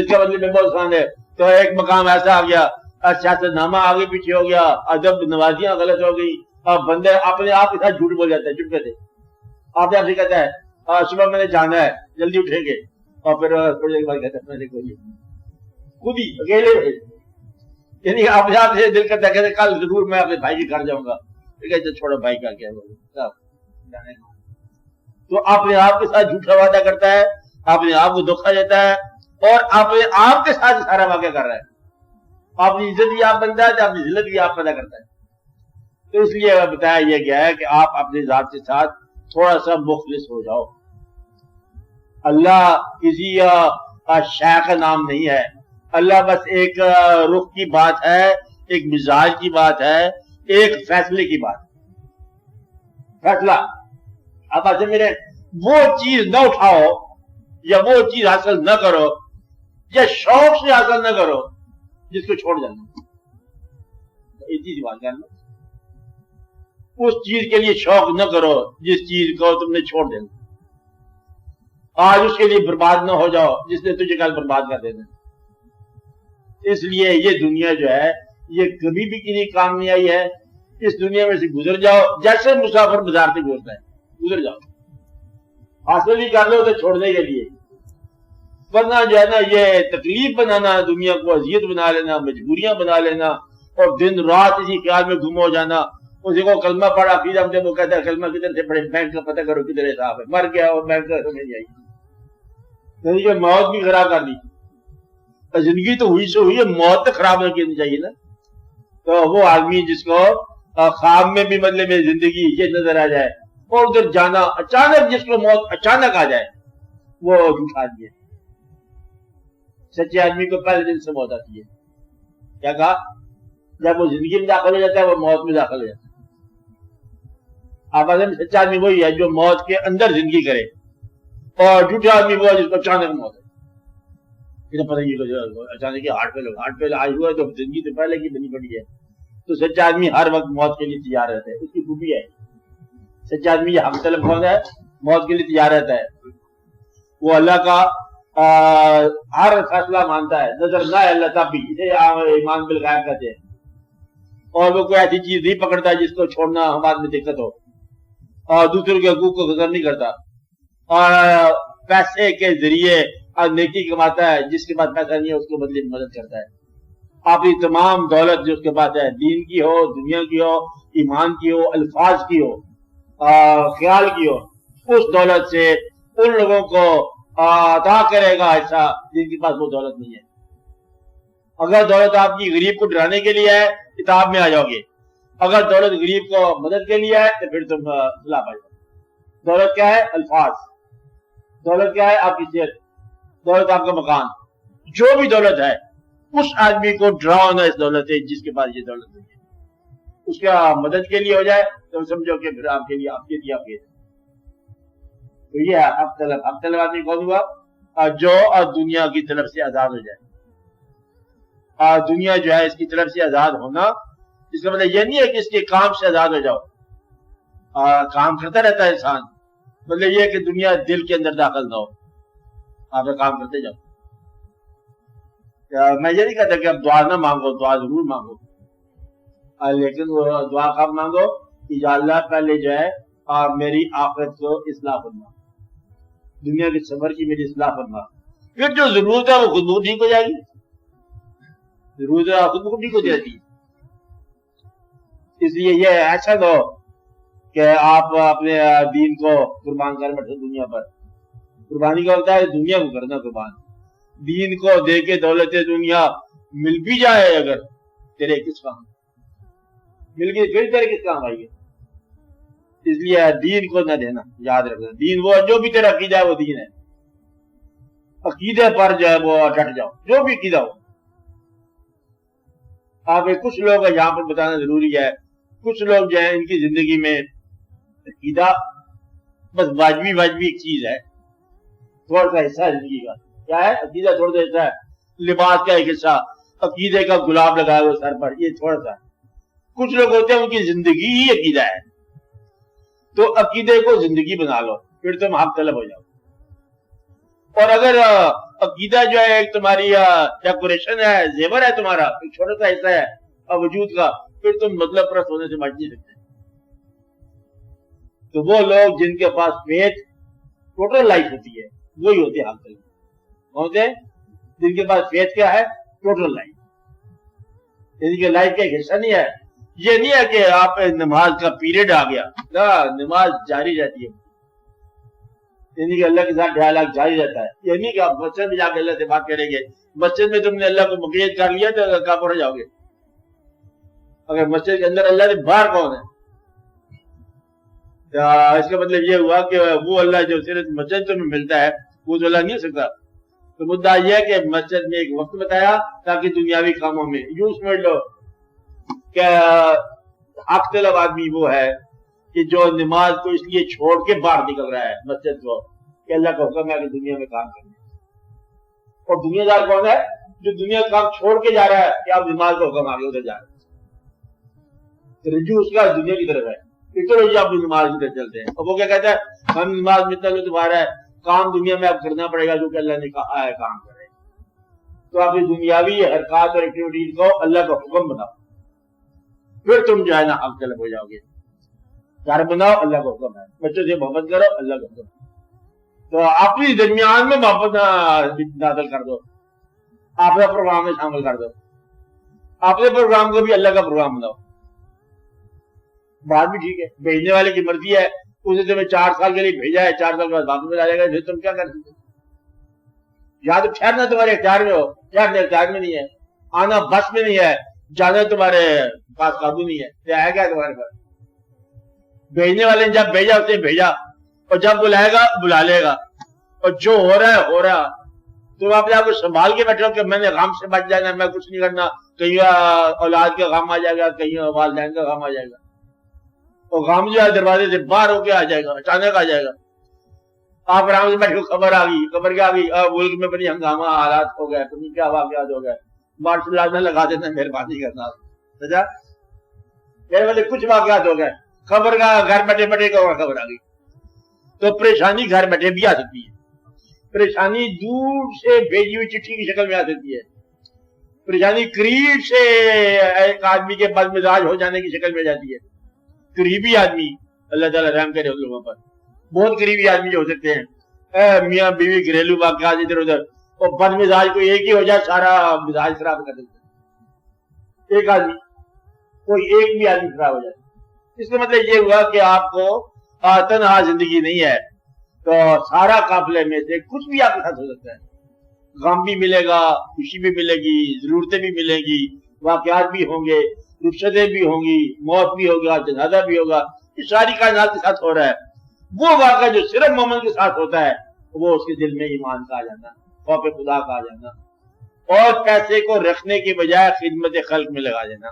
اس کا مطلب میں بہت آسان ہے. تو ایک مقام ایسا آ گیا، سیاست نامہ آگے پیچھے ہو گیا، ادب نوازیاں غلط ہو گئی، اور بندے اپنے آپ کے ساتھ جھوٹ بول جاتا ہے چپکے سے. آپ سے کہتا ہے صبح میں نے جانا ہے، جلدی اٹھیں گے، اور پھر تھوڑی دیر بعد کہتا ہے میں نے خود ہی اکیلے، یعنی آپ سے دل کرتا ہے کل ضرور میں اپنے بھائی کے گھر جاؤں گا. چھوڑو بھائی کا کیا، تو اپنے آپ کے ساتھ جھوٹا وعدہ کرتا ہے، اپنے آپ کو دھوکہ دیتا ہے، اور اپنے آپ کے ساتھ سارا واقعہ کر رہا ہے. اپنی عزت بھی آپ بنتا ہے تو اپنی ذلت بھی آپ پیدا کرتا ہے. تو اس لیے بتایا یہ گیا ہے کہ آپ اپنے ذات کے ساتھ تھوڑا سا مخلص ہو جاؤ. اللہ کسی شے کا نام نہیں ہے، اللہ بس ایک رخ کی بات ہے، ایک مزاج کی بات ہے، ایک فیصلے کی بات. فیصلہ آپ ایسے میرے وہ چیز نہ اٹھاؤ، یا وہ چیز حاصل نہ کرو، یا شوق سے حاصل نہ کرو جس کو چھوڑ جانا. ایک چیز بات کرنا، اس چیز کے لیے شوق نہ کرو جس چیز کو تم نے چھوڑ دینا. آج اس کے لیے برباد نہ ہو جاؤ جس نے تجھے کل برباد کر دینا. اس لیے یہ دنیا جو ہے یہ کبھی بھی کسی کام نہیں آئی ہے. اس دنیا میں سے گزر جاؤ جیسے مسافر بازار سے گزرتا ہے، گزر جاؤ. حاصل ہی کر لو تو چھوڑنے کے لیے، ورنہ جو ہے نا یہ تکلیف بنانا، دنیا کو اذیت بنا لینا، مجبوریاں بنا لینا، اور دن رات اسی خیال میں گم ہو جانا. اسی کو کلمہ پڑھا پھر ہم جب وہ کہتا ہے کلمہ کدھر سے پڑھے، بینک کا پتہ کرو کدھر حساب ہے، مر گیا اور بینک کا سمجھ نہیں آئی. یہ موت بھی خراب کر دی. زندگی تو ہوئی سے ہوئی ہے، موت تو خراب نہ کرنی چاہیے نا. تو وہ آدمی جس کو خواب میں بھی مطلب میں زندگی یہ نظر آ جائے، اور ادھر جانا اچانک، جس کو موت اچانک آ جائے، وہ جھوٹا آدمی ہے. سچے آدمی کو پہلے دن سے موت آتی ہے. کیا کہا؟ جب وہ زندگی میں داخل ہو جاتا ہے وہ موت میں داخل ہو جاتا ہے. آپ سچا آدمی وہی ہے جو موت کے اندر زندگی کرے، اور جھوٹا آدمی وہ ہے جس کو اچانک موت ہے. پتہ نہیں اچانک ہارٹ فیل آئی ہوا ہے تو زندگی تو پہلے کی بنی پڑی ہے. تو سچا آدمی ہر وقت موت کے لیے تیار رہتا ہے. اس کی خوبی ہے. سچا آدمی یہ حق طلب ہوتا ہے، موت کے لیے تیار رہتا ہے. وہ اللہ کا ہر فیصلہ مانتا ہے، نظر نہ ہے اللہ تب بھی، اسے ایمان بالغیب کہتے ہیں. اور وہ کوئی ایسی چیز نہیں پکڑتا جس کو چھوڑنا ہمارے میں دقت ہو، اور دوسروں کے حقوق کو قدر نہیں کرتا، اور پیسے کے ذریعے نیکی کماتا ہے. جس کے پاس پیسہ نہیں ہے اس کو بدلے میں مدد کرتا ہے. اپنی تمام دولت جو اس کے پاس ہے، دین کی ہو، دنیا کی ہو، ایمان کی ہو، الفاظ کی ہو، خیال کی ہو، اس دولت سے ان لوگوں کو عطا کرے گا ایسا جن کے پاس وہ دولت نہیں ہے. اگر دولت آپ کی غریب کو ڈرانے کے لیے ہے کتاب میں آ جاؤ گے. اگر دولت غریب کو مدد کے لیے ہے تو پھر تم خلاف آ جاؤ. دولت کیا ہے؟ الفاظ. دولت کیا ہے؟ آپ کی صحت. دولت آپ کا مکان. جو بھی دولت ہے اس آدمی کو ڈراؤ نہ اس دولت سے جس کے پاس یہ دولت نہیں ہے. اس کا مدد کے لیے ہو جائے تو سمجھو کہ پھر آپ کے لیے آپ کے تو یہ ہے حق طلب. حق طلب آدمی کون ہوا؟ جو دنیا کی طرف سے آزاد ہو جائے. دنیا جو ہے اس کی طرف سے آزاد ہونا، اس کا مطلب یہ نہیں ہے کہ اس کے کام سے آزاد ہو جاؤ. کام کرتا رہتا ہے انسان، مطلب یہ کہ دنیا دل کے اندر داخل نہ ہو، آپ کام کرتے جاؤ. میں یہ نہیں کہتا کہ اب دعا نہ مانگو، دعا ضرور مانگو، لیکن وہ دعا کب مانگو کہ یا اللہ پہلے جو ہے میری آخرت کو اصلاح فرما، دنیا کے سفر کی میری اصلاح فرما. پھر جو ضرورت ہے وہ خود بخود ٹھیک ہو جائے گی. ضرورت ہے خود بخود ٹھیک ہو جائے گی. اس لیے یہ ایسا دو کہ آپ اپنے دین کو قربان کر بیٹھے دنیا پر. قربانی کا ہوتا ہے دنیا کو کرنا قربان. دین کو دے کے دولت دنیا مل بھی جائے اگر تیرے کس کام مل گئی پھر تیرے کس کام آئی ہے. اس لیے دین کو نہ دینا، یاد رکھنا. دین وہ جو بھی تیرا عقیدہ ہے وہ دین ہے. عقیدے پر جو ہے وہ ڈٹ جاؤ، جو بھی عقیدہ ہو. آپ کچھ لوگ یہاں پر بتانا ضروری ہے، کچھ لوگ جو ہیں ان کی زندگی میں عقیدہ بس واجبی ایک چیز ہے، تھوڑا سا حصہ ہے زندگی کا. کیا ہے؟ عقیدہ تھوڑا سا حصہ ہے. لباس کا ایک حصہ، عقیدے کا گلاب لگایا ہوا سر پر، یہ تھوڑا سا. کچھ لوگ ہوتے ہیں ان کی زندگی ہی عقیدہ ہے. تو عقیدے کو زندگی بنا لو، پھر تم حق طلب ہو جاؤ. اور اگر عقیدہ جو ہے ایک تمہاری ڈیکوریشن ہے، زیور ہے تمہارا، ایک چھوٹا سا حصہ ہے وجود کا، پھر تم مطلب پرست ہونے سے بچ نہیں سکتے۔ تو وہ لوگ جن کے پاس فیتھ ٹوٹل لائف ہوتی ہے وہی ہوتے ہیں حق طلب۔ کون سے؟ جن کے پاس فیتھ کیا ہے؟ ٹوٹل لائف، یعنی کہ لائف کا ایک حصہ نہیں ہے۔ یہ نہیں ہے کہ آپ نماز کا پیریڈ آ گیا، نہ، نماز جاری رہتی ہے، یعنی کہ اللہ کے ساتھ ڈائلاگ جاری رہتا ہے۔ یہ نہیں کہ آپ مسجد میں جا کے اللہ سے بات کریں گے، مسجد میں تم نے اللہ کو مقید کر لیا تو کافر ہو جاؤ گے۔ اگر مسجد کے اندر اللہ سے باہر کون ہے؟ اس کا مطلب یہ ہوا کہ وہ اللہ جو صرف مسجد میں ملتا ہے وہ تو اللہ نہیں ہو سکتا۔ تو مدعا یہ ہے کہ مسجد میں ایک وقت بتایا تاکہ دنیاوی کاموں میں یوں سمجھ لو کہ حق طلب آدمی وہ ہے کہ جو نماز کو اس لیے چھوڑ کے باہر نکل رہا ہے مسجد کو کہ اللہ کا حکم ہے کہ دنیا میں کام کریں، اور دنیا دار کون ہے؟ جو دنیا کا کام چھوڑ کے جا رہا ہے کہ آپ نماز کا حکم آگے ادھر جا رہے ہیں، رجوع اس کا دنیا کی طرف ہے، اتنا رجوع آپ نماز کی طرف چلتے ہیں۔ اور وہ کیا کہتا ہے؟ ہم نماز میں اتنا تمہارا ہے، کام دنیا میں اب کرنا پڑے گا جو کہ اللہ نے کہا ہے کام کرے۔ تو آپ دنیاوی حرکات اور ایکٹیویٹیز کو اللہ کا حکم بناؤ، پھر تم جو ہے نا حق طلب ہو جاؤ گے۔ گھر بناؤ، اللہ کا حکم ہے، بچوں سے محبت کرو، اللہ کا حکم ہے۔ تو اپنی درمیان میں محبت نازل کر دو، اپنے پروگرام میں شامل کر دو، اپنے پروگرام کو بھی اللہ کا پروگرام بناؤ۔ بات بھی ٹھیک ہے، بھیجنے والے کی مرضی ہے، اسے تمہیں 4 سال کے لیے بھیجا ہے، 4 سال کے بعد واپس میں ڈالے گا، پھر تم کیا کر سکتے؟ یا تو ٹھہرنا تمہارے اختیار میں ہو، ٹھہرنے اختیار میں نہیں ہے، آنا بس میں نہیں ہے، جانا تمہارے پاس قابو نہیں ہے، کیا ہے کیا تمہارے پاس؟ بھیجنے والے نے جب بھیجا اسے بھیجا، اور جب بلائے گا بلا لے گا، اور جو ہو رہا ہے ہو رہا۔ تم اپنے آپ کو سنبھال کے بیٹھو کہ میں نے غم سے بچ جانا، میں کچھ نہیں کرنا، کہیں اولاد کا غم آ جائے گا، کہیں والدین کا غم آ جائے گا، اور غم جو ہے دروازے سے باہر ہو کے آ جائے گا، اچانک آ جائے گا۔ آپ آرام سے بیٹھو، خبر آ گئی، خبر کیا آ گئی؟ ملک میں بڑی ہنگامہ حالات ہو گئے، پتہ کیا واقعات ہو گئے، مارشل آرٹ میں لگا دینا، مہربانی کرنا، سمجھا؟ میرے کچھ واقعات ہو گئے، خبر کا گھر بیٹھے بیٹھے خبر آ گئی۔ تو پریشانی گھر بیٹھے بھی آ سکتی ہے، پریشانی دور سے بھیجی ہوئی چٹھی کی شکل میں آ سکتی ہے، پریشانی قریب سے ایک آدمی کے بد مزاج ہو جانے کی شکل میں جاتی ہے۔ قریبی آدمی، اللہ تعالیٰ رحم کرے ان لوگوں پر، بہت قریبی آدمی جو ہو سکتے ہیں، میاں بیوی گھریلو واقعات ادھر ادھر، اور بد مزاج کوئی ایک ہی ہو جائے سارا مزاج خراب کر دیتا ہے۔ ایک آدمی، کوئی ایک بھی آدمی خراب ہو جائے، اس کا مطلب یہ ہوا کہ آپ کو تنہا زندگی نہیں ہے، تو سارا قافلے میں سے کچھ بھی آپ کے ساتھ ہو سکتا ہے، غم بھی ملے گا، خوشی بھی ملے گی، ضرورتیں بھی ملیں گی، واقعات بھی ہوں گے، رخصتیں بھی ہوں گی، موت بھی ہوگا، جنازہ بھی ہوگا، یہ ساری کائنات کے ساتھ ہو رہا ہے۔ وہ واقعہ جو صرف مومن کے ساتھ ہوتا ہے وہ اس کے دل میں ایمان کا آ جانا، خوف خدا کا آ جانا، اور پیسے کو رکھنے کی بجائے خدمت خلق میں لگا دینا۔